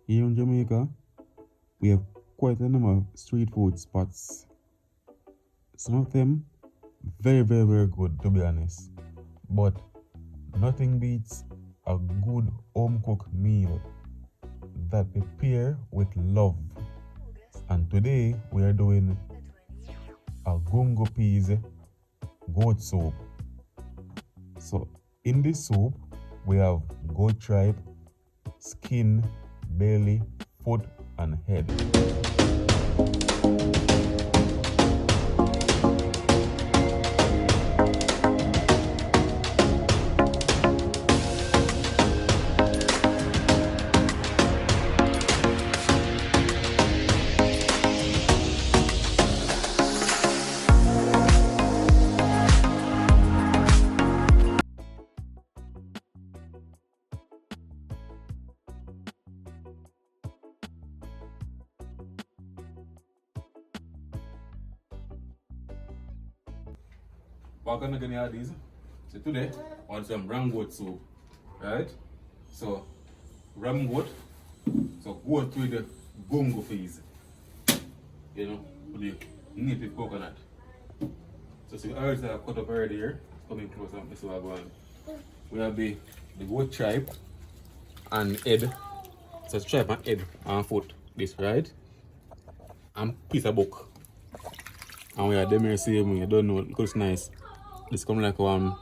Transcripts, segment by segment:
Here in Jamaica, we have quite a number of street food spots. Some of them very good, to be honest. But nothing beats a good home cooked meal that prepare with love. And today we are doing a gungo peas goat soup. So in this soup we have goat tripe, skin, belly, foot, and head. We're gonna get these. So today, I want some ram goat soup, right? So ram goat, so goat with the gungo peas, you know, with the native coconut. So see, I already have cut up already here. Coming close and this is what I'm going. We have the goat tripe and head. So it's tripe and head and foot. This right? And piece of book. And we have them here same way. I don't know because it's nice. This come like one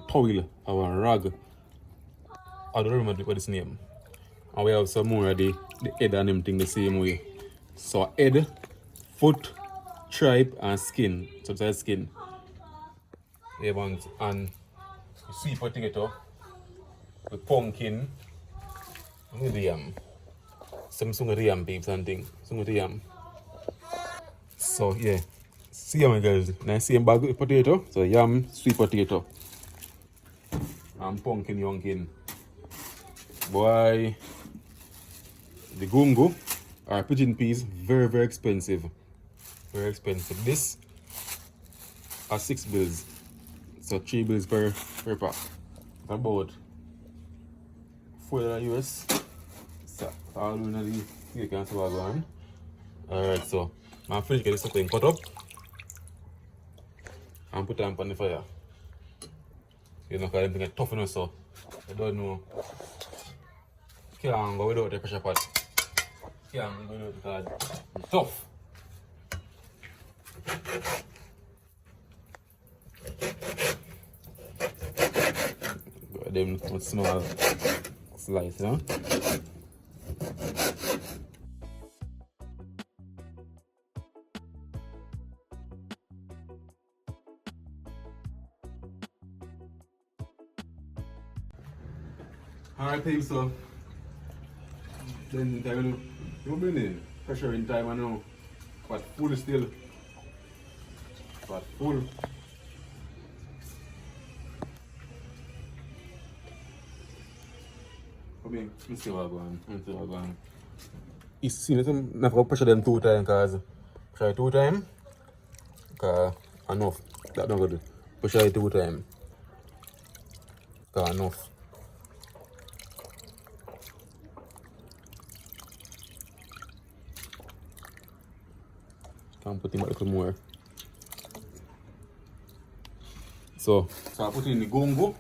towel or one rag. I don't remember what this name. And we have some more of the head and them thing the same way. So head, foot, tripe and skin. Sometimes skin. And sweet potato with pumpkin with the yam. Some yam babes and thing. Some yam. So yeah. See my guys, nice same bag with potato. So yam, sweet potato. And pumpkin yonkin. Boy, the gungo or pigeon peas, very expensive. Very expensive. This are 6 bills. So 3 bills per pack. About $4 US. So all in the you can see what's going on. Alright, so I'm finished getting something cut up. And put them on the fire. You know, because everything is tough enough, so I don't know. Can't go without the pressure pot. Can't go without it because it's tough. Got them small slice, you know? Alright, things so. Then I will bring in pressure in time I know. But full still. But full. Let's see what's going on. It's seen it, I have pressure them 2 times because try 2 times. Because enough. That's not good. Pressure it 2 times. Because enough. Can put in a little more. So I put in the gungo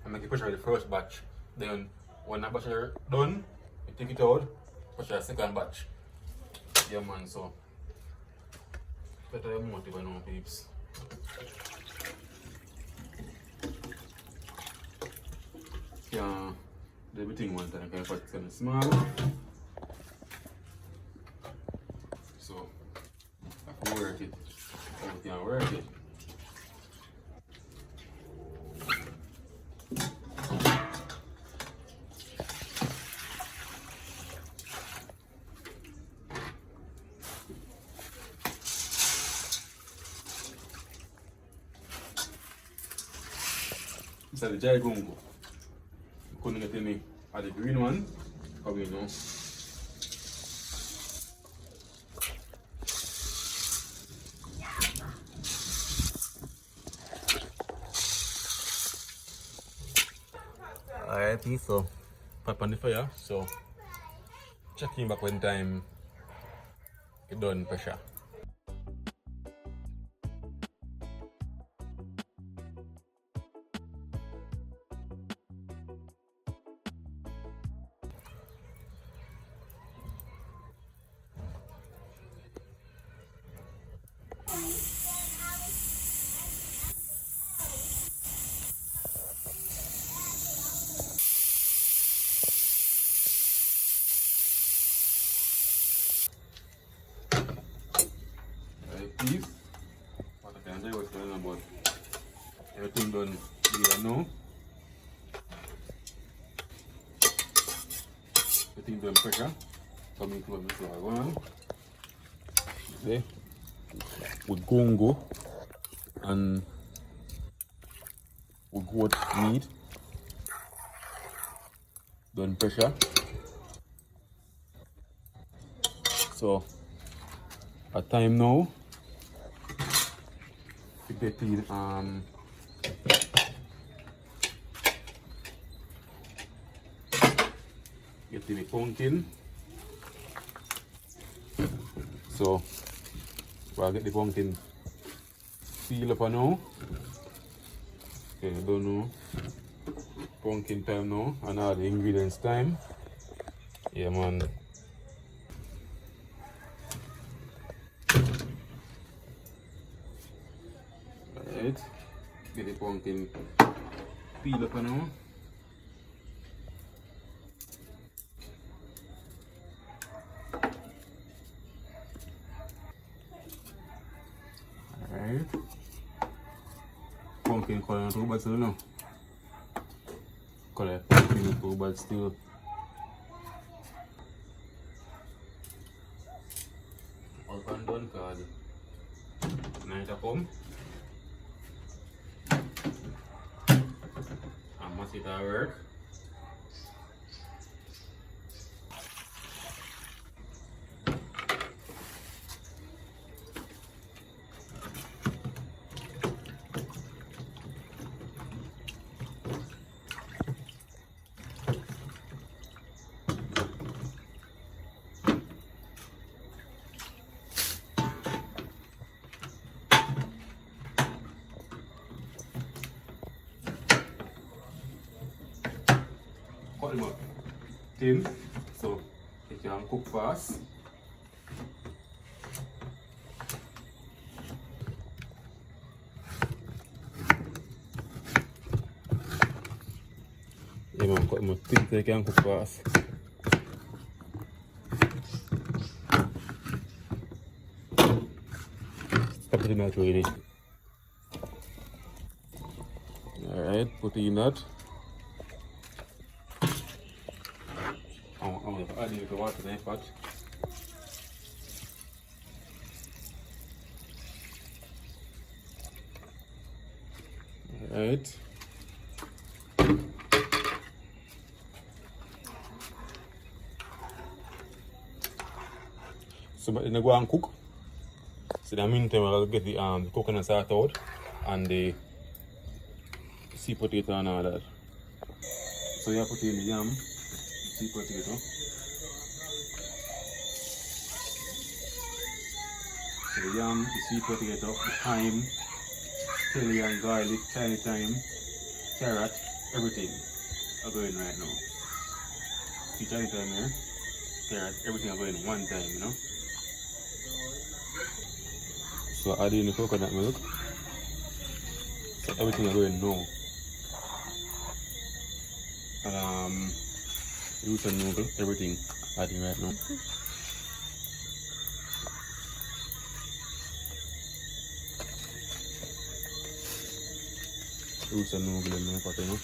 and make it pressure the first batch. Then when that batch is done, you take it out, pressure the second batch. Yeah man, so better your motive now peeps. Yeah, do everything one time because it's kind of small. So I can work it. Everything I work it. This is the dry gungo. Couldn't get any of the green one, because we know. Alright, so put on the fire. So checking back when time it done pressure. Please, what I can tell you what's going on about everything done here now. Everything done pressure. Coming close to the one. There. With Gungo and with goat meat. Done pressure. So at time now to get in get the pumpkin. So we'll get the pumpkin peel up now. Okay, I don't know. Pumpkin time now and all the ingredients time. Yeah man. Alright. Get the pumpkin peel up now. Alright. Pumpkin color not too bad still now. Color pumpkin not too bad still. All can done cause night a come. And must it all work. Cut them up thin so it can cook fast. Yeah man, cut them up thin so it can cook fast. Stop it in that really. Alright, put it in that. I'm going to add a little water in the pot. Alright. So but in the go and cook. So in the meantime I'll get the coconut salt out and the sweet potato and all that. So you put in the yam, sweet potato. So the yam, the sweet potato, the thyme, chili and garlic, tiny thyme, carrot, everything are going right now. See tiny thyme here, carrot, everything are going one time, you know. So add in the coconut milk. So everything is going now. And roots and noodle, everything adding right now. Roots and noodle in my pot, you know.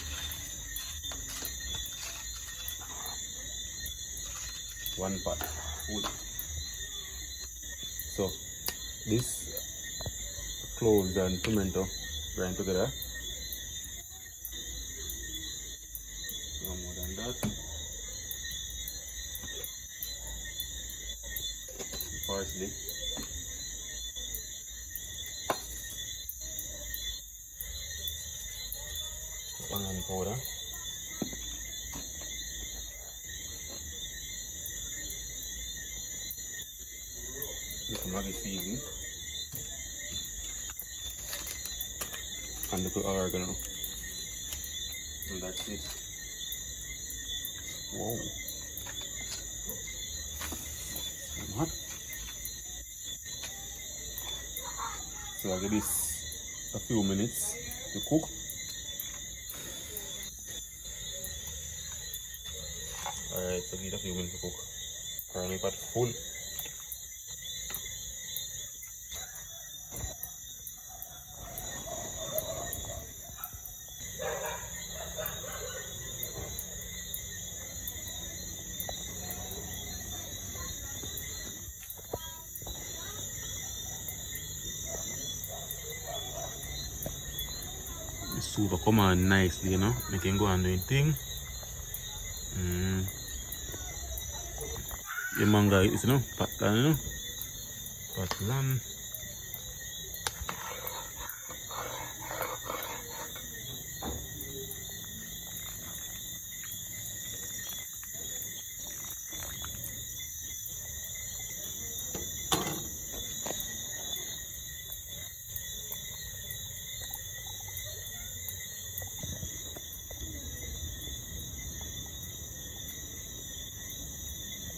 One pot full. So this cloves and pimento grind together. No more than that. Parsley. Onion powder. Maggi season. And little oregano. And that's it. Whoa. Hot. So I give this a few minutes to cook. Alright, so give it a few minutes to cook. Currently pot full. The soup will come out nicely, you know. You can go and do your thing. The manga is, you know, patlan, you know. Patlan.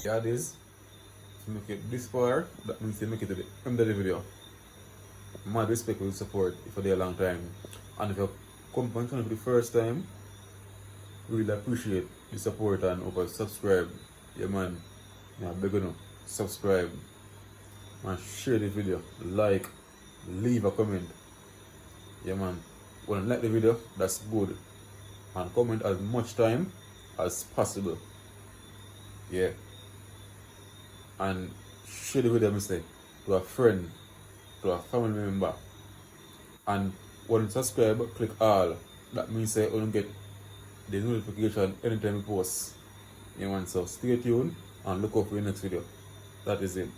Yeah, this to make it this far, that means you make it to the end of the video. Mad respect for the support for a long time. And if you come on channel for the first time, really appreciate the support and over subscribe. Yeah man, yeah, beg you know, subscribe and share the video, like, leave a comment. Yeah man, when you like the video, that's good. And comment as much time as possible. Yeah. And share the video mistake to a friend, to a family member. And when you subscribe, click all. That means say you get the notification anytime you post. Yeah man, so stay tuned and look out for your next video. That is it.